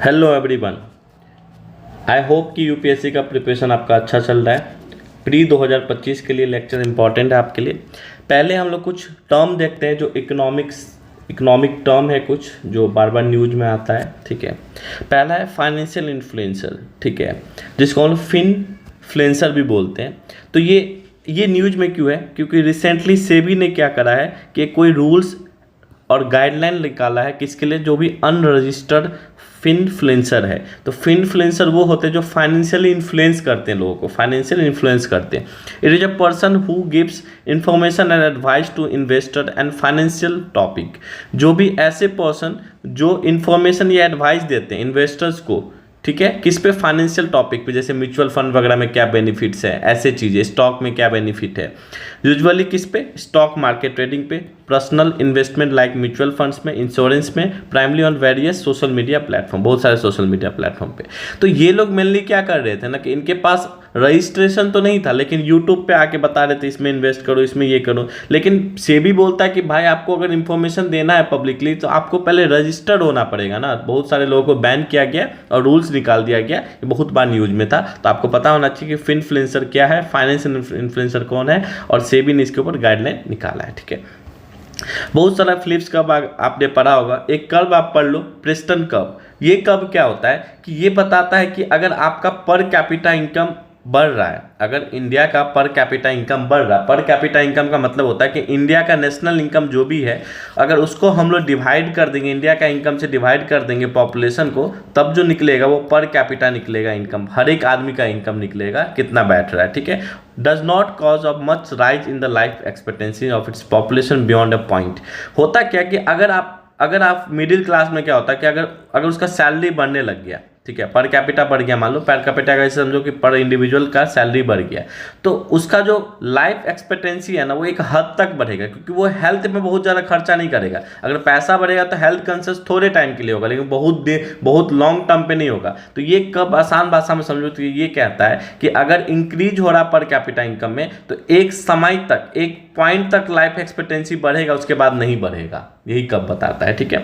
Hello everyone. I hope कि UPSC का preparation आपका अच्छा चल रहा है। प्री 2025 के लिए लेक्चर इंपॉर्टेंट है आपके लिए। पहले हम लोग कुछ टर्म देखते हैं जो इकोनॉमिक टर्म है, कुछ जो बार बार न्यूज में आता है। ठीक है, पहला है फाइनेंशियल इन्फ्लुएंसर। ठीक है, जिसको हम लोग फिनफ्लुएंसर भी बोलते हैं। तो ये न्यूज में क्यों है? क्योंकि रिसेंटली सेबी ने क्या करा है कि कोई रूल्स और गाइडलाइन निकाला है किसके लिए, जो भी अनरजिस्टर्ड फिनफ्लुएंसर है। तो फिनफ्लुएंसर वो होते हैं जो फाइनेंशियली इन्फ्लुएंस करते हैं, लोगों को फाइनेंशियल इन्फ्लुएंस करते हैं। It is a person who gives information and advice to investor and financial topic. जो भी ऐसे पर्सन जो इंफॉर्मेशन या एडवाइस देते हैं इन्वेस्टर्स को, ठीक है, किस पे? फाइनेंशियल टॉपिक पे, जैसे म्यूचुअल फंड वगैरह में क्या बेनिफिट्स है, ऐसे चीज़ें, स्टॉक में क्या बेनिफिट है। यूजुअली किस पे? स्टॉक मार्केट ट्रेडिंग पे, personal investment like mutual funds में, इंश्योरेंस में, primarily on various social media platform, बहुत सारे सोशल मीडिया प्लेटफॉर्म पे। तो ये लोग मेनली क्या कर रहे थे ना कि इनके पास रजिस्ट्रेशन तो नहीं था, लेकिन यूट्यूब पे आके बता रहे थे इसमें इन्वेस्ट करो, इसमें ये करो। लेकिन सेबी बोलता है कि भाई आपको अगर इन्फॉर्मेशन देना है पब्लिकली तो आपको पहले रजिस्टर्ड होना पड़ेगा ना। बहुत सारे लोगों को बैन किया गया और रूल्स निकाल दिया गया, ये बहुत बार न्यूज में था। तो आपको पता होना चाहिए कि फिनफ्लुएंसर क्या है, फाइनेंशियल इन्फ्लुएंसर कौन है, और सेबी ने इसके ऊपर गाइडलाइन निकाला है। ठीक है, बहुत सारा फ्लिप्स कर्व आपने पढ़ा होगा। एक कर्व आप पढ़ लो, प्रेस्टन कर्व। ये कर्व क्या होता है कि ये बताता है कि अगर आपका पर कैपिटा इनकम बढ़ रहा है, अगर इंडिया का पर कैपिटा इनकम बढ़ रहा है, पर कैपिटा इनकम का मतलब होता है कि इंडिया का नेशनल इनकम जो भी है, अगर उसको हम लोग डिवाइड कर देंगे, इंडिया का इनकम से डिवाइड कर देंगे पॉपुलेशन को, तब जो निकलेगा वो पर कैपिटा निकलेगा इनकम, हर एक आदमी का इनकम निकलेगा कितना बैठ रहा है। ठीक है, does not cause of much rise in the life expectancy of its population beyond a point. होता क्या कि अगर आप मिडिल क्लास में क्या होता है कि अगर उसका सैलरी बढ़ने लग गया, ठीक है, पर कैपिटा बढ़ गया, मान लो पर कैपिटा का समझो कि पर इंडिविजुअल का सैलरी बढ़ गया, तो उसका जो लाइफ एक्सपेक्टेंसी है ना वो एक हद तक बढ़ेगा, क्योंकि वो हेल्थ में बहुत ज़्यादा खर्चा नहीं करेगा। अगर पैसा बढ़ेगा तो हेल्थ कंसर्न थोड़े टाइम के लिए होगा, लेकिन बहुत लॉन्ग टर्म पे नहीं होगा। तो ये कब आसान भाषा में समझो तो ये कहता है कि अगर इंक्रीज हो रहा पर कैपिटा इनकम में, तो एक समय तक, एक पॉइंट तक लाइफ एक्सपेक्टेंसी बढ़ेगा, उसके बाद नहीं बढ़ेगा। यही कब बताता है। ठीक है,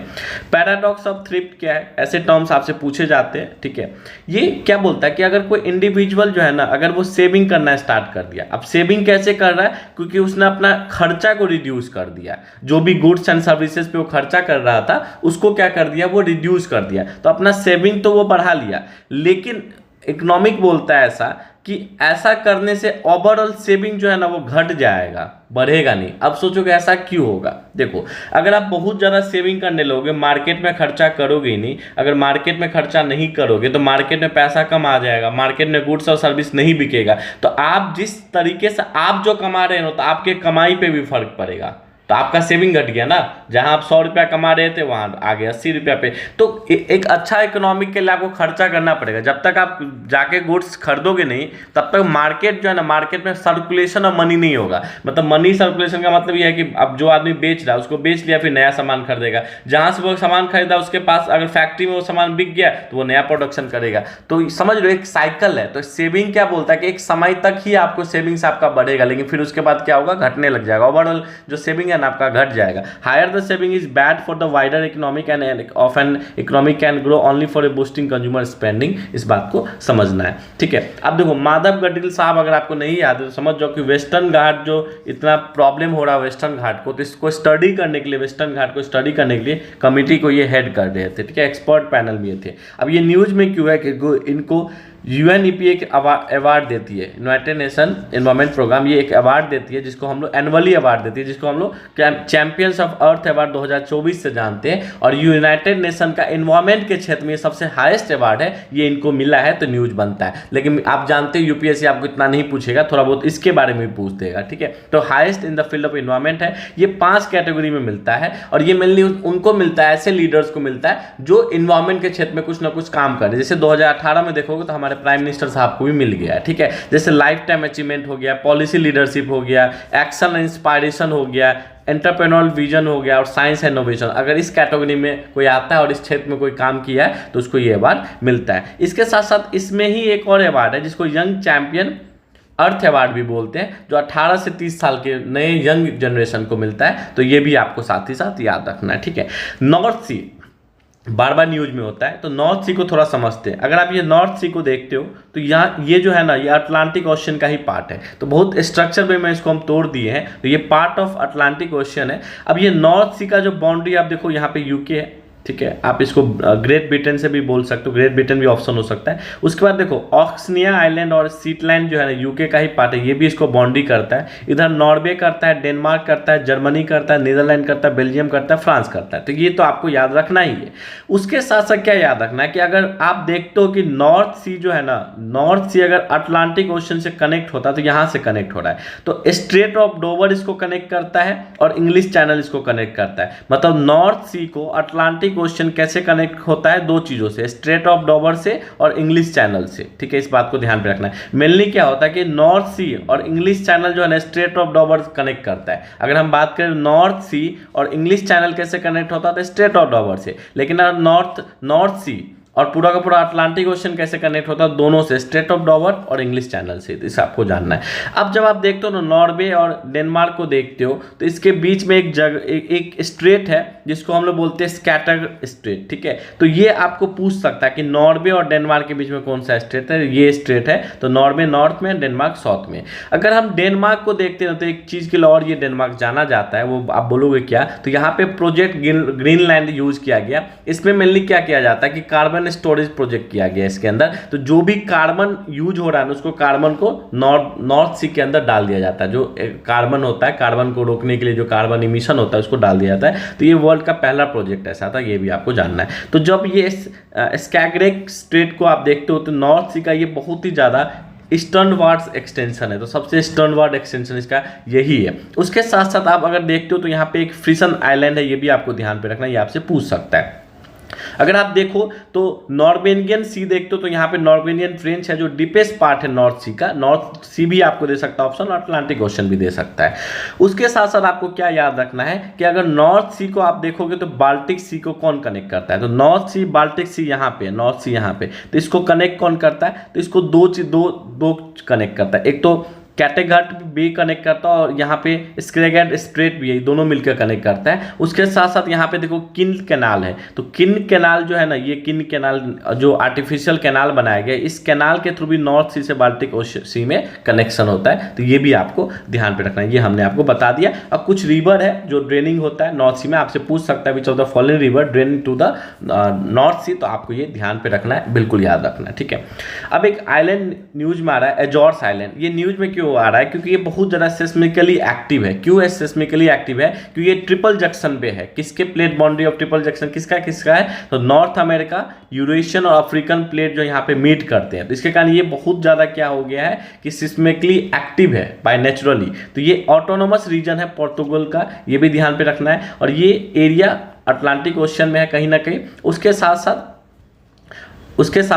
पैराडॉक्स ऑफ थ्रिफ्ट क्या है? ऐसे टर्म्स आपसे पूछे जाते हैं। ठीक है, ये क्या बोलता है कि अगर कोई इंडिविजुअल जो है ना, अगर वो सेविंग करना स्टार्ट कर दिया, अब सेविंग कैसे कर रहा है? क्योंकि उसने अपना खर्चा को रिड्यूस कर दिया, जो भी गुड्स एंड सर्विसेज पे वो खर्चा कर रहा था उसको क्या कर दिया, वो रिड्यूस कर दिया। तो अपना सेविंग तो वो बढ़ा लिया, लेकिन इकोनॉमिक बोलता है ऐसा कि ऐसा करने से ओवरऑल सेविंग जो है ना वो घट जाएगा, बढ़ेगा नहीं। अब सोचो कि ऐसा क्यों होगा? देखो, अगर आप बहुत ज़्यादा सेविंग करने लोगे, मार्केट में खर्चा करोगे ही नहीं। अगर मार्केट में खर्चा नहीं करोगे तो मार्केट में पैसा कम आ जाएगा, मार्केट में गुड्स और सर्विस नहीं बिकेगा। तो आप जिस तरीके से आप जो कमा रहे हो तो आपके कमाई पे भी फर्क पड़ेगा। तो आपका सेविंग घट गया ना, जहां आप 100 रुपया कमा रहे थे वहां आ गया 80 रुपया पे। तो एक अच्छा इकोनॉमिक के लिए आपको खर्चा करना पड़ेगा। जब तक आप जाके गुड्स खरीदोगे नहीं, तब तक मार्केट जो है ना, मार्केट में सर्कुलेशन ऑफ मनी नहीं होगा। मतलब मनी सर्कुलेशन का मतलब यह है कि अब जो आदमी बेच रहा है उसको बेच लिया, फिर नया सामान खरीदेगा। जहां से वो सामान खरीदा उसके पास अगर फैक्ट्री में वो सामान बिक गया तो वो नया प्रोडक्शन करेगा। तो समझ लो एक साइकिल है। तो सेविंग क्या बोलता है कि एक समय तक ही आपको सेविंग्स आपका बढ़ेगा, लेकिन फिर उसके बाद क्या होगा, घटने लग जाएगा। ओवरऑल जो सेविंग आपका घट जाएगा। Higher the saving is bad for the wider economic and of an economic can grow only for a boosting consumer spending. इस बात को समझना है। ठीक है, अब देखो माधव गडगिल साहब, अगर आपको नहीं याद है तो समझ जाओ कि वेस्टर्न घाट जो इतना प्रॉब्लम हो रहा है वेस्टर्न घाट को, तो इसको स्टडी करने के लिए, वेस्टर्न घाट को स्टडी करने के लिए कमिटी को ये हेड कर रहे थे। ठीक है, एक्सपर्ट पैनल में थे। अब ये न्यूज में क्यों है कि इनको यूएनईपी एक अवार्ड देती है, यूनाइटेड नेशन एनवायरमेंट प्रोग्राम, ये एक अवार्ड देती है जिसको हम लोग एनुअली अवार्ड देती है, जिसको हम लोग चैंपियंस ऑफ अर्थ अवार्ड 2024 से जानते हैं। और यूनाइटेड नेशन का एनवायरमेंट के क्षेत्र में सबसे हाईएस्ट अवार्ड है, ये इनको मिला है, तो न्यूज बनता है। लेकिन आप जानते हैं यूपीएससी आपको इतना नहीं पूछेगा, थोड़ा बहुत इसके बारे में भी पूछ देगा। ठीक है, तो highest in the field of environment है। ये 5 कैटेगरी में मिलता है, और ये मेनली उनको मिलता है, ऐसे लीडर्स को मिलता है जो एनवायरमेंट के क्षेत्र में कुछ ना कुछ काम कर रहे हैं। जैसे 2018 में देखोगे तो हमारे प्राइम मिनिस्टर साहब को भी मिल गया। ठीक है, जैसे लाइफ टाइम अचीवमेंट हो गया, पॉलिसी लीडरशिप हो गया, एक्शन इंस्पायरेशन हो गया, एंटरप्रेन्योरल विजन हो गया, और साइंस एंड इनोवेशन। अगर इस कैटेगरी में कोई आता है और इस क्षेत्र में कोई काम किया है तो उसको ये अवार्ड मिलता है। इसके साथ साथ इसमें ही एक और अवार्ड है जिसको यंग चैंपियन अर्थ अवार्ड भी बोलते हैं, जो 18 से 30 साल के नए यंग जनरेशन को मिलता है। तो ये भी आपको साथ ही साथ याद रखना है। ठीक है, नॉर्थ सी बार बार न्यूज में होता है। तो नॉर्थ सी को थोड़ा समझते हैं। अगर आप ये नॉर्थ सी को देखते हो तो यहाँ ये जो है ना, ये अटलांटिक ओशन का ही पार्ट है। तो बहुत स्ट्रक्चर में मैं इसको हम तोड़ दिए हैं, तो ये पार्ट ऑफ अटलांटिक ओशन है। अब ये नॉर्थ सी का जो बाउंड्री आप देखो, यहाँ पे यूके है, ठीक है, आप इसको ग्रेट ब्रिटेन से भी बोल सकते हो, ग्रेट ब्रिटेन भी ऑप्शन हो सकता है। उसके बाद देखो ऑक्सनिया आइलैंड और सीटलैंड जो है ना, यूके का ही पार्ट है, ये भी इसको बाउंड्री करता है। इधर नॉर्वे करता है, डेनमार्क करता है, जर्मनी करता है, नीदरलैंड करता है, बेल्जियम करता है, फ्रांस करता है। तो ये तो आपको याद रखना ही है। उसके साथ साथ क्या याद रखना है कि अगर आप देखते हो कि नॉर्थ सी जो है ना, नॉर्थ सी अगर अटलांटिक ओशन से कनेक्ट होता है तो यहाँ से कनेक्ट हो रहा है, तो स्ट्रेट ऑफ डोवर इसको कनेक्ट करता है और इंग्लिश चैनल इसको कनेक्ट करता है। मतलब नॉर्थ सी को अटलांटिक ओशन कैसे कनेक्ट होता है, दो चीजों से, स्ट्रेट ऑफ डोवर से और इंग्लिश चैनल से, ठीक है। इस बात को ध्यान पे रखना है। मेनली क्या होता है कि नॉर्थ सी और इंग्लिश चैनल जो है ना, स्ट्रेट ऑफ डोवर कनेक्ट करता है। अगर हम बात करें नॉर्थ सी और इंग्लिश चैनल कैसे कनेक्ट होता है, तो स्ट्रेट ऑफ डोवर से। लेकिन अगर नॉर्थ सी और पूरा का पूरा अटलांटिक ओशन कैसे कनेक्ट होता है, दोनों से, स्ट्रेट ऑफ डोवर और इंग्लिश चैनल से। इसे आपको जानना है। अब जब आप देखते हो ना, नॉर्वे और डेनमार्क को देखते हो, तो इसके बीच में एक स्ट्रेट है जिसको हम लोग बोलते हैं स्कैटर स्ट्रेट, ठीक है। तो ये आपको पूछ सकता है कि नॉर्वे और डेनमार्क के बीच में कौन सा स्ट्रेट है, ये स्ट्रेट है। तो नॉर्वे नॉर्थ में, डेनमार्क साउथ में। अगर हम डेनमार्क को देखते हैं तो एक चीज के लिए और ये डेनमार्क जाना जाता है, वो आप बोलोगे क्या, तो यहाँ पे प्रोजेक्ट ग्रीनलैंड यूज किया गया। इसमें मेनली क्या किया जाता है कि कार्बन स्टोरेज प्रोजेक्ट किया गया इसके अंदर। तो जो भी कार्बन यूज हो रहा है उसको, कार्बन को नॉर्थ सी के अंदर डाल दिया जाता है। जो कार्बन होता है, कार्बन को रोकने के लिए जो कार्बन इमिशन होता है उसको डाल दिया जाता है। तो ये वर्ल्ड का पहला प्रोजेक्ट ऐसा था, ये भी आपको जानना है। तो जब ये स्कैग्रेग स्ट्रेट को आप देखते हो तो नॉर्थ सी का ये बहुत ही ज्यादा ईस्टर्नवार्ड एक्सटेंशन है। तो सबसे ईस्टर्नवार्ड एक्सटेंशन इसका यही है। उसके साथ साथ आप अगर देखते हो तो यहाँ पे एक फ्रिसन आइलैंड है, ये भी आपको ध्यान पे रखना, ये आपसे पूछ सकता है। अगर आप देखो तो नॉर्वेजियन सी देखते हो तो यहाँ पे नॉर्वेजियन फ्रेंच है जो डीपेस्ट पार्ट है नॉर्थ सी का। नॉर्थ सी भी आपको दे सकता है ऑप्शन, अटलांटिक ओशन भी दे सकता है। उसके साथ साथ आपको क्या याद रखना है कि अगर नॉर्थ सी को आप देखोगे तो बाल्टिक सी को कौन कनेक्ट करता है, तो नॉर्थ सी बाल्टिक सी यहाँ पे, नॉर्थ सी यहाँ पे, तो इसको कनेक्ट कौन करता है, तो इसको दो कनेक्ट करता है। एक तो कैटेगट भी कनेक्ट करता है और यहाँ पे स्क्रेगेट स्ट्रेट भी है, दोनों मिलकर कनेक्ट करता है। उसके साथ साथ यहाँ पे देखो किन कैनाल है, तो किन कैनाल जो है ना, ये किन कैनाल जो आर्टिफिशियल कैनाल बनाया गया, इस कैनाल के थ्रू भी नॉर्थ सी से बाल्टिक सी में कनेक्शन होता है। तो ये भी आपको ध्यान पे रखना है, ये हमने आपको बता दिया। अब कुछ रिवर है जो ड्रेनिंग होता है नॉर्थ सी में, आपसे पूछ सकता है which of the following river draining to the North Sea, तो आपको ये ध्यान पे रखना है, बिल्कुल याद रखना है, ठीक है। अब एक आइलैंड न्यूज में आ रहा है, एजोर्स आइलैंड। ये न्यूज में क्यों आ रहा है, क्योंकि ये बहुत ज्यादा सेस्मिकली एक्टिव है। क्यों है सेस्मिकली एक्टिव है, क्योंकि ये ट्रिपल जंक्शन पे है। किसके plate boundary of triple junction किसका है, तो नॉर्थ अमेरिका, यूरेशियन और अफ्रीकन प्लेट जो यहाँ पे मीट करते हैं। तो इसके कारण ये बहुत ज्यादा क्या हो गया है कि सिस्मिकली एक्टिव है बाय नेचुरली। तो ये ऑटोनोमस रीजन है पोर्तुगल का, ये भी ध्यान पे रखना है। और ये एरिया अटलांटिक ओशन में है कहीं ना कहीं। उसके साथ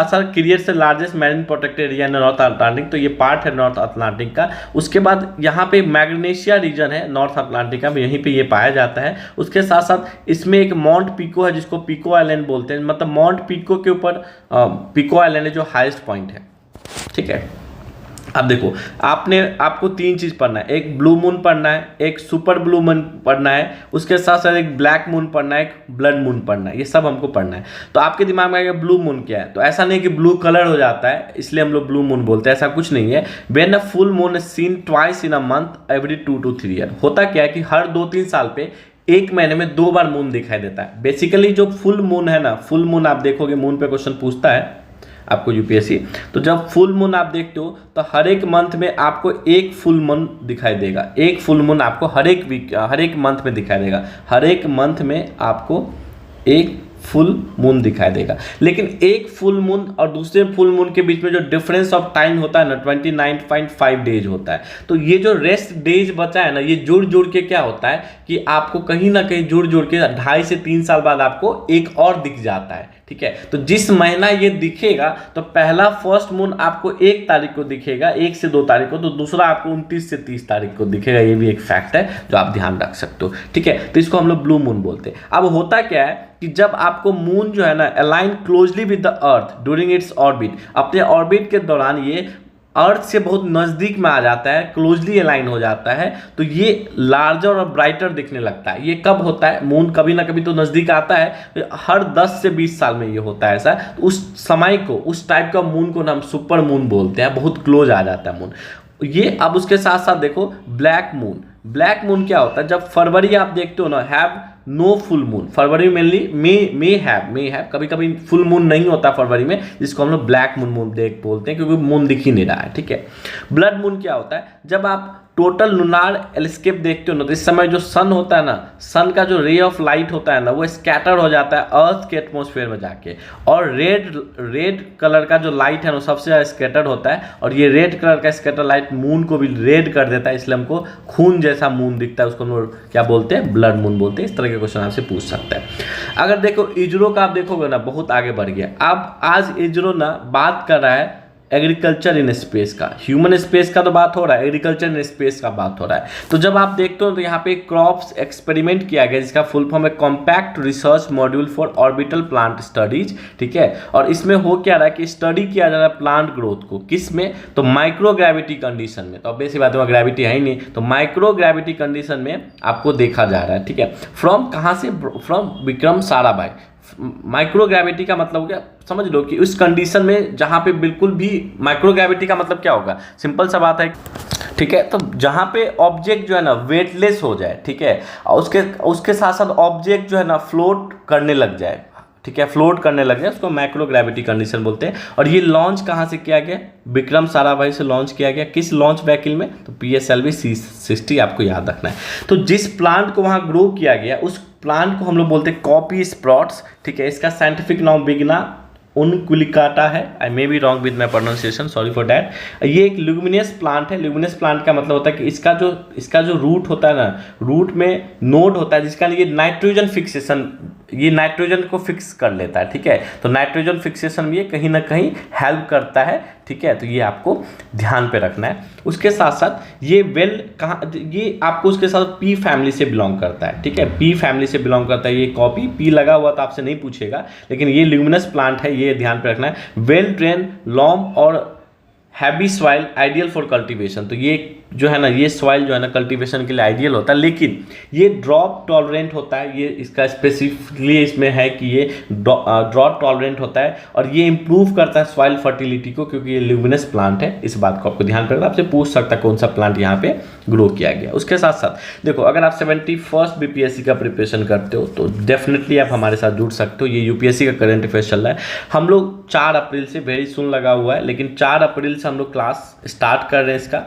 साथ creates the largest marine protected area in north Atlantic, तो ये पार्ट है नॉर्थ अटलांटिक का। उसके बाद यहाँ पे मैग्नेशिया रीजन है नॉर्थ अटलांटिक का, यहीं पे ये पाया जाता है। उसके साथ साथ इसमें एक माउंट पिको है जिसको पिको आइलैंड बोलते हैं। मतलब माउंट पिको के ऊपर पिको आइलैंड है जो हाईएस्ट पॉइंट है, ठीक है। अब देखो आपको तीन चीज पढ़ना है, एक ब्लू मून पढ़ना है, एक सुपर ब्लू मून पढ़ना है, उसके साथ साथ एक ब्लैक मून पढ़ना है, एक ब्लड मून पढ़ना है। ये सब हमको पढ़ना है। तो आपके दिमाग में आएगा ब्लू मून क्या है, तो ऐसा नहीं कि ब्लू कलर हो जाता है इसलिए हम लोग ब्लू मून बोलते हैं, ऐसा कुछ नहीं है। When a full moon is seen twice in a month every 2 to 3 year. होता क्या है कि हर 2-3 साल पे एक महीने में 2 बार मून दिखाई देता है। बेसिकली जो फुल मून है ना, फुल मून आप देखोगे, मून पे क्वेश्चन पूछता है आपको यूपीएससी, तो जब फुल मून आप देखते हो तो हर एक मंथ में आपको एक फुल मून दिखाई देगा। एक फुल मून आपको हर एक मंथ में दिखाई देगा। हर एक मंथ में आपको एक फुल मून दिखाई देगा। लेकिन एक फुल मून और दूसरे फुल मून के बीच में जो डिफरेंस ऑफ टाइम होता है ना, 29.5 डेज होता है। तो ये जो रेस्ट डेज बचा है ना, ये जुड़ के क्या होता है कि आपको कहीं ना कहीं जुड़ के 2.5 से 3 साल बाद आपको एक और दिख जाता है, ठीक है। तो जिस महीना ये दिखेगा तो पहला फर्स्ट मून आपको 1 तारीख को दिखेगा, 1 से 2 तारीख को, तो दूसरा आपको 29 से 30 तारीख को दिखेगा। ये भी एक फैक्ट है जो आप ध्यान रख सकते हो, ठीक है। तो इसको हम लोग ब्लू मून बोलते हैं। अब होता क्या है कि जब आपको मून जो है ना align closely with the earth during its orbit, अपने ऑर्बिट के दौरान ये अर्थ से बहुत नज़दीक में आ जाता है, क्लोजली अलाइन हो जाता है, तो ये लार्जर और ब्राइटर दिखने लगता है। ये कब होता है? मून कभी ना कभी तो नज़दीक आता है, हर 10 से 20 साल में ये होता है ऐसा। तो उस समय को, उस टाइप का मून को हम सुपर मून बोलते हैं, बहुत क्लोज आ जाता है मून ये। अब उसके साथ साथ देखो ब्लैक मून। ब्लैक मून क्या होता है? जब फरवरी आप देखते हो ना, हैव नो फुल मून, फरवरी में मेनली मे हैव, कभी कभी फुल मून नहीं होता फरवरी में, जिसको हम लोग ब्लैक मून बोलते हैं, क्योंकि मून दिख ही नहीं रहा है, ठीक है। ब्लड मून क्या होता है? जब आप टोटल लूनार एस्केप देखते हो ना, तो इस समय जो सन होता है ना, सन का जो रे ऑफ लाइट होता है ना, वो स्कैटर हो जाता है अर्थ के एटमॉस्फेयर में जाके, और रेड कलर का जो लाइट है ना, सबसे ज़्यादा स्कैटर होता है, और ये रेड कलर का स्कैटर लाइट मून को भी रेड कर देता है, इसलिए हमको खून जैसा मून दिखता है, उसको हम लोग क्या बोलते हैं? ब्लड मून बोलते हैं। इस तरह के क्वेश्चन आपसे पूछ सकता है। अगर देखो इसरो का आप देखोगे ना, बहुत आगे बढ़ गया। अब आज इसरो ना बात कर रहा है एग्रीकल्चर इन स्पेस का, ह्यूमन स्पेस का तो बात हो रहा है, एग्रीकल्चर इन स्पेस का बात हो रहा है। तो जब आप देखते हो तो यहाँ पे क्रॉप्स एक्सपेरिमेंट किया गया, जिसका फुल फॉर्म है compact research module for orbital plant studies, ठीक है। और इसमें हो क्या रहा है कि स्टडी किया जा रहा है प्लांट ग्रोथ को, किस में? तो माइक्रो ग्रेविटी कंडीशन में। तो अब बेसिक बात है, ग्रेविटी है ही नहीं, तो माइक्रो ग्रेविटी कंडीशन में आपको देखा जा रहा है, ठीक है। फ्रॉम कहाँ से? From Vikram Sarabhai. Micro gravity का मतलब क्या? समझ लो कि उस कंडीशन में जहां पे बिल्कुल भी, माइक्रो ग्रेविटी का मतलब क्या होगा? सिंपल सा बात है, ठीक है। तो जहां पे ऑब्जेक्ट जो है ना वेटलेस हो जाए, ठीक है, और उसके साथ साथ ऑब्जेक्ट जो है ना फ्लोट करने लग जाए, ठीक है, फ्लोट करने लग जाए, उसको माइक्रो ग्रेविटी कंडीशन बोलते हैं। और ये लॉन्च कहाँ से किया गया? विक्रम साराभाई से लॉन्च किया गया। किस लॉन्च व्हीकल में? तो PSLV C60, आपको याद रखना है। तो जिस प्लांट को वहाँ ग्रो किया गया, उस प्लांट को हम लोग बोलते हैं कॉपी स्प्रॉट्स, ठीक है। इसका साइंटिफिक नाम बिग्ना उनक्विलिकाटा है। I may be wrong with my pronunciation, sorry for that. ये एक ल्यूमिनियस प्लांट है। ल्यूमिनियस प्लांट का मतलब होता है कि इसका जो रूट होता है ना, रूट में नोड होता है, जिसका ये नाइट्रोजन फिक्सेशन, ये नाइट्रोजन को फिक्स कर लेता है, ठीक है। तो नाइट्रोजन फिक्सेशन में ये कहीं ना कहीं हेल्प करता है, ठीक है। तो ये आपको ध्यान पे रखना है। उसके साथ साथ ये ये आपको उसके साथ पी फैमिली से बिलोंग करता है, ठीक है। पी फैमिली से बिलोंग करता है। ये कॉपी पी लगा हुआ तो आपसे नहीं पूछेगा, लेकिन ये ल्यूमिनस प्लांट है, ये ध्यान पे रखना है। वेल ड्रेन, लॉम और heavy soil ideal for cultivation. तो ये जो है ना, ये सॉइल जो है ना कल्टीवेशन के लिए आइडियल होता है, लेकिन ये ड्रॉप टॉलरेंट होता है। ये इसका स्पेसिफिकली इसमें है कि ये ड्रॉप टॉलरेंट होता है, और ये इंप्रूव करता है सॉइल फर्टिलिटी को, क्योंकि ये ल्यूमिनस प्लांट है। इस बात को आपको ध्यान रखना। आपसे पूछ सकता है कौन सा प्लांट यहाँ पे ग्रो किया गया। उसके साथ साथ देखो, अगर आप 71st BPSC का प्रिपरेशन करते हो तो डेफिनेटली आप हमारे साथ जुड़ सकते हो। ये UPSC का करंट अफेयर्स चल रहा है। हम लोग 4 अप्रैल से, वेरी सुन लगा हुआ है, लेकिन 4 अप्रैल से हम लोग क्लास स्टार्ट कर रहे हैं इसका,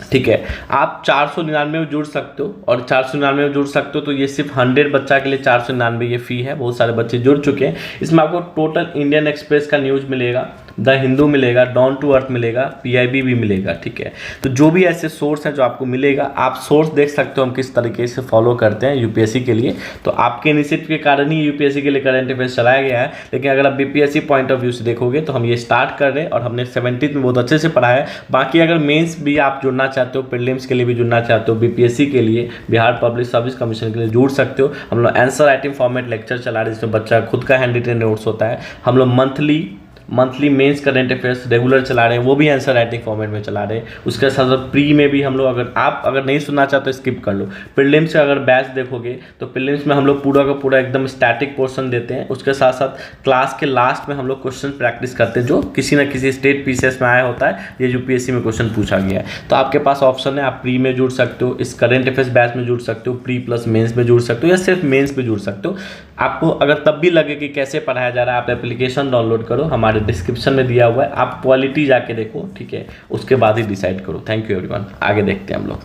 ठीक है। आप 499 में जुड़ सकते हो, और 499 में जुड़ सकते हो तो ये सिर्फ 100 बच्चा के लिए 499 ये फ़ी है। बहुत सारे बच्चे जुड़ चुके हैं। इसमें आपको टोटल इंडियन एक्सप्रेस का न्यूज़ मिलेगा, द हिंदू मिलेगा, डाउन टू अर्थ मिलेगा, PIB भी मिलेगा, ठीक है। तो जो भी ऐसे सोर्स हैं जो आपको मिलेगा, आप सोर्स देख सकते हो हम किस तरीके से फॉलो करते हैं UPSC के लिए। तो आपके इनिशिएटिव के कारण ही UPSC के लिए करंट अफेयर्स चलाया गया है। लेकिन अगर आप BPSC पॉइंट ऑफ व्यू से देखोगे तो हम ये स्टार्ट कर रहे हैं, और हमने 17th में बहुत अच्छे से पढ़ा है। बाकी अगर मेंस भी आप जुड़ना चाहते हो, प्रीलिम्स के लिए भी जुड़ना चाहते हो, BPSC के लिए, बिहार पब्लिक सर्विस कमीशन के लिए जुड़ सकते हो। हम लोग आंसर राइटिंग फॉर्मेट लेक्चर चला रहे हैं, जिसमें बच्चा खुद का हैंड रिटन नोट्स होता है। हम लोग monthly mains current affairs regular चला रहे हैं, वो भी आंसर राइटिंग फॉर्मेट में चला रहे हैं। उसके साथ साथ प्री में भी हम लोग, अगर नहीं सुनना चाहते तो स्किप कर लो। प्रीलिम्स से अगर बैच देखोगे तो प्रीलिम्स में हम लोग पूरा का पूरा एकदम स्टैटिक पोर्शन देते हैं। उसके साथ साथ क्लास के लास्ट में हम लोग क्वेश्चन प्रैक्टिस करते हैं, जो किसी न किसी स्टेट PCS में आया होता है, ये UPSC में क्वेश्चन पूछा गया है। तो आपके पास ऑप्शन है, आप प्री में जुड़ सकते हो, इस करंट अफेयर्स बैच में जुड़ सकते हो, प्री प्लस मेंस में जुड़ सकते हो, या सिर्फ मेंस में जुड़ सकते हो। आपको अगर तब भी लगे कि कैसे पढ़ाया जा रहा है, आप एप्लीकेशन डाउनलोड करो, हमारे डिस्क्रिप्शन में दिया हुआ है, आप क्वालिटी जाके देखो, ठीक है। उसके बाद ही डिसाइड करो। Thank you everyone. आगे देखते हैं हम लोग।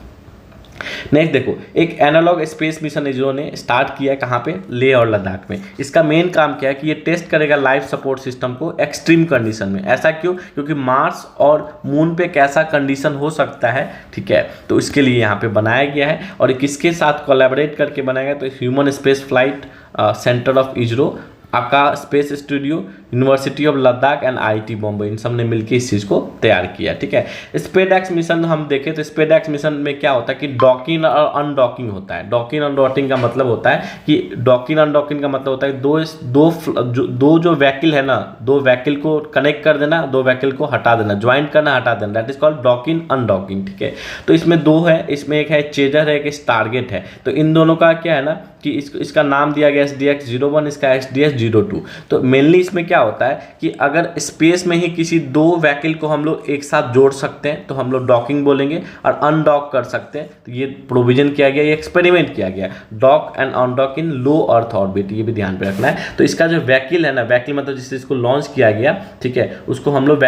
नेक्स्ट देखो, एक एनालॉग स्पेस मिशन इसरो ने स्टार्ट किया है, कहाँ पे? लेह और लद्दाख में। इसका मेन काम क्या है कि ये टेस्ट करेगा लाइफ सपोर्ट सिस्टम को एक्सट्रीम कंडीशन में। ऐसा क्यों? क्योंकि मार्स और मून पे कैसा कंडीशन हो सकता है, ठीक है। तो इसके लिए यहाँ पे बनाया गया है, और किसके साथ कोलैबोरेट करके बनाया गया? तो human space flight centre of ISRO Akash space studio, university of Ladakh and IIT Bombay, इन सब ने मिलकर इस चीज़ को तैयार किया। ठीक है, स्पेसएक्स मिशन हम देखें तो स्पेसएक्स मिशन में क्या होता है कि डॉकिंग और अनडॉकिंग होता है। डॉकिंग अनडॉकिंग का मतलब होता है कि डॉकिंग अनडॉकिंग का मतलब होता है दो जो व्हीकल है ना, दो व्हीकल को कनेक्ट कर देना, दो व्हीकल को हटा देना, ज्वाइंट करना, हटा देना, that is called docking undocking. ठीक है, तो इसमें दो है, इसमें एक है चेजर है, एक टारगेट है। तो इन दोनों का क्या है ना कि इसका नाम दिया गया SDX-01, इसका SDX-02। तो मेनली इसमें क्या होता है कि अगर स्पेस में ही किसी दो व्हीकल को हम लोग एक साथ जोड़ सकते हैं तो हम लोग डॉकिंग बोलेंगे, और अनडॉक कर सकते हैं तो ये प्रोविजन किया गया, ये एक्सपेरिमेंट किया गया, dock and undock in low earth orbit, ये भी ध्यान पे रखना है। तो इसका जो व्हीकल है ना, व्हीकल मतलब जिससे इसको लॉन्च किया गया, ठीक है, उसको हम लोग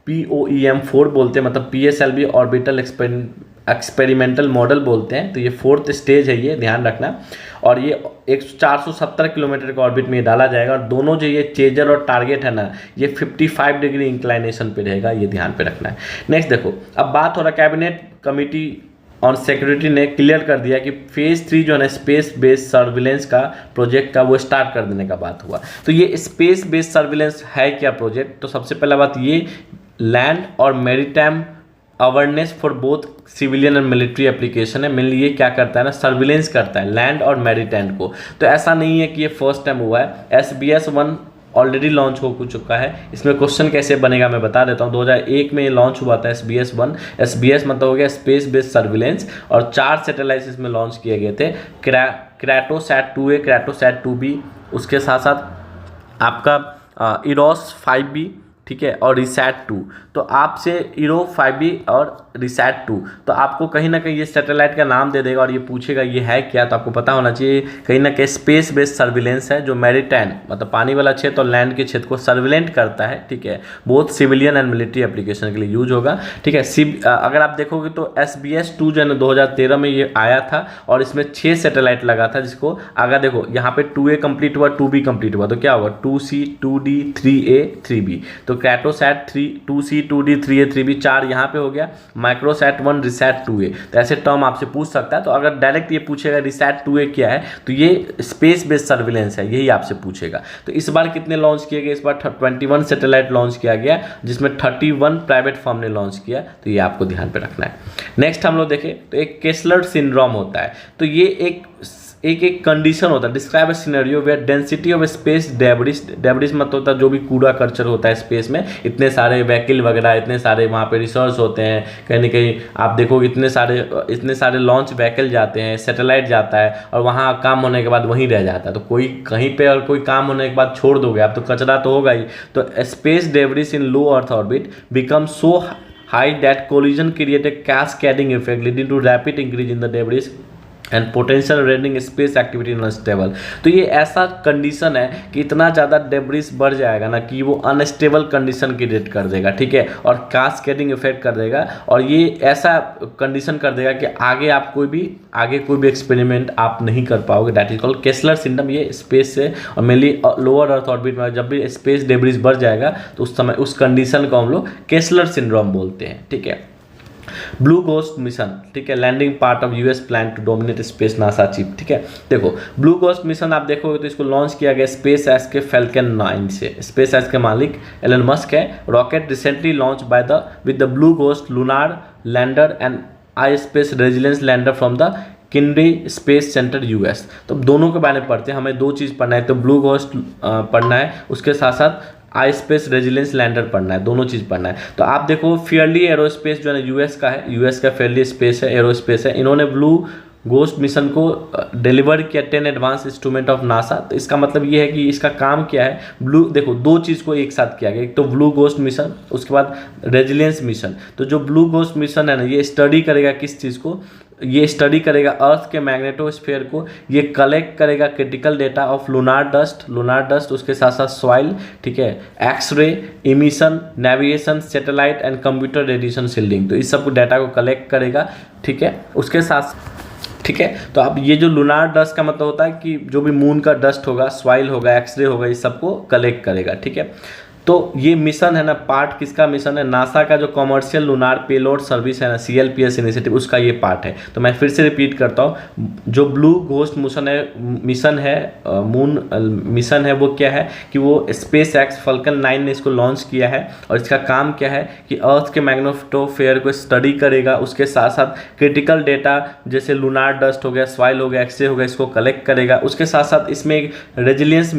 POEM-4 बोलते हैं, मतलब PSLV ऑर्बिटल एक्सपेरिमेंटल मॉडल बोलते हैं। तो ये 4th स्टेज है, ये ध्यान रखना। और ये 470 किलोमीटर के ऑर्बिट में डाला जाएगा, और दोनों जो ये चेजर और टारगेट है ना, ये 55 डिग्री इंक्लाइनेशन पे रहेगा, ये ध्यान पे रखना है। नेक्स्ट देखो, अब बात हो रहा कैबिनेट कमिटी ऑन सिक्योरिटी ने क्लियर कर दिया कि फेज 3 जो है ना स्पेस बेस्ड सर्विलेंस का प्रोजेक्ट का वो स्टार्ट कर देने का बात हुआ। तो ये स्पेस बेस्ड सर्विलेंस है क्या प्रोजेक्ट? तो सबसे पहला बात, ये लैंड और maritime awareness for both civilian and military application है। मेनली ये क्या करता है ना, सर्विलेंस करता है लैंड और मैरीटाइम को। तो ऐसा नहीं है कि ये फर्स्ट टाइम हुआ है, SBS-1 ऑलरेडी लॉन्च हो चुका है। इसमें क्वेश्चन कैसे बनेगा मैं बता देता हूँ। 2001 में ये लॉन्च हुआ था SBS-1। SBS मतलब हो गया स्पेस बेस्ड सर्विलेंस, और 4 सैटेलाइट्स इसमें लॉन्च किए गए थे, क्राटोसैट 2A, क्राटोसैट 2B, उसके साथ साथ आपका इरोस 5B, ठीक है, और रिसैट 2। तो आपसे इरो 5B और रिसैट 2, तो आपको कहीं ना कहीं ये सैटेलाइट का नाम दे देगा और ये पूछेगा ये है क्या, तो आपको पता होना चाहिए कहीं ना कहीं स्पेस बेस्ड सर्विलेंस है, जो मैरीटाइम मतलब पानी वाला क्षेत्र और लैंड के क्षेत्र को सर्विलेंट करता है। ठीक है, बहुत सिविलियन एंड मिलिट्री एप्लीकेशन के लिए यूज होगा। ठीक है, अगर आप देखोगे तो SBS-2 जो है ना 2013 में ये आया था, और इसमें 6 सैटेलाइट लगा था, जिसको अगर देखो यहाँ पे 2A कंप्लीट हुआ, 2B कंप्लीट हुआ, तो क्या हुआ 2C 2D 3A 3B। तो क्राटोसैट 2C 2D 3A 3B 4 यहाँ पे हो गया, माइक्रोसैट 1 रिसैट 2A। तो ऐसे टर्म आपसे पूछ सकता है। तो अगर डायरेक्ट ये पूछेगा रिसैट 2A क्या है, तो ये स्पेस बेस्ड सर्विलेंस है, यही आपसे पूछेगा। तो इस बार कितने लॉन्च किए गए? इस बार 21 सैटेलाइट लॉन्च किया गया, जिसमें 31 प्राइवेट फर्म ने लॉन्च किया। तो ये आपको ध्यान पे रखना है। नेक्स्ट हम लोग देखें तो एक केस्लर सिंड्रोम होता है। तो ये एक कंडीशन होता है, describe a scenario where density of space debris मतलब होता है जो भी कूड़ा कल्चर होता है स्पेस में, इतने सारे व्हीकल वगैरह, इतने सारे वहाँ पे रिसर्च होते हैं, कहीं ना कहीं आप देखोगे इतने सारे लॉन्च व्हीकल जाते हैं, सैटेलाइट जाता है, और वहाँ काम होने के बाद वहीं रह जाता है। तो कोई कहीं पे और कोई काम होने के बाद छोड़ दोगे आप, तो कचरा तो होगा ही। तो space debris in low earth orbit become so high that collision create a cascading effect leading to rapid increase in the debris and potential rending space activity unstable. तो ये ऐसा कंडीशन है कि इतना ज़्यादा डेब्रिस बढ़ जाएगा ना कि वो अनस्टेबल कंडीशन क्रिएट कर देगा, ठीक है, और कास्केडिंग इफेक्ट कर देगा, और ये ऐसा कंडीशन कर देगा कि आगे कोई भी एक्सपेरिमेंट आप नहीं कर पाओगे। That is called Kessler syndrome. ये स्पेस से और मेनली लोअर अर्थ ऑर्बिट में जब भी स्पेस डेब्रिस बढ़ जाएगा तो उस समय उस कंडीशन को हम लोग केस्लर सिंड्रोम बोलते हैं। ठीक है, ब्लू गोस्ट मिशन, ठीक है, landing part of US plan to dominate space NASA chief. ठीक है, देखो ब्लू गोस्ट मिशन आप देखोगे तो इसको लॉन्च किया गया स्पेस एक्स के फैल्कन 9 से। स्पेस एक्स के मालिक एलन मस्क है। Rocket recently launch with the Blue Ghost lunar lander and ispace Resilience lander from the Kennedy Space Center US. तो दोनों के बारे में पढ़ते हैं, हमें 2 चीज़ पढ़ना है, तो ब्लू गोस्ट पढ़ना है, उसके साथ साथ आई स्पेस रेजिलेंस लैंडर पढ़ना है, दोनों चीज़ पढ़ना है। तो आप देखो फेयरली एरोस्पेस जो है ना यूएस का है, यूएस का फेयरली स्पेस है, एरोस्पेस है। इन्होंने ब्लू गोस्ट मिशन को डिलीवर किया 10 एडवांस इंस्ट्रूमेंट ऑफ नासा। तो इसका मतलब ये है कि इसका काम क्या है, देखो 2 चीज़ को एक साथ किया गया, एक तो ब्लू गोस्ट मिशन, उसके बाद रेजिलेंस मिशन। तो जो ब्लू गोस्ट मिशन है ना, ये स्टडी करेगा किस चीज़ को, ये स्टडी करेगा अर्थ के मैग्नेटोस्फीयर को, ये कलेक्ट करेगा critical data of lunar dust, उसके साथ साथ सॉइल, ठीक है, X ray, emission, navigation, satellite and computer radiation shielding. तो इस सब डाटा को कलेक्ट करेगा, ठीक है, उसके साथ, ठीक है। तो अब ये जो लूनार डस्ट का मतलब होता है कि जो भी मून का डस्ट होगा, सॉइल होगा, एक्सरे होगा, इस सबको कलेक्ट करेगा, ठीक है। तो ये मिशन है ना, पार्ट किसका मिशन है, नासा का जो कॉमर्शियल लूनार पेलोड सर्विस है ना, CLPS इनिशिएटिव, उसका ये पार्ट है। तो मैं फिर से रिपीट करता हूँ, जो ब्लू घोस्ट मिशन है मून मिशन है, वो क्या है कि वो स्पेस एक्स फल्कन 9 ने इसको लॉन्च किया है। और इसका काम क्या है कि अर्थ के मैग्नेटोस्फीयर को स्टडी करेगा, उसके साथ साथ क्रिटिकल डेटा जैसे लूनार डस्ट हो गया, सॉइल हो गया, एक्सरे हो गया, इसको कलेक्ट करेगा। उसके साथ साथ इसमें एक रेजिलियंस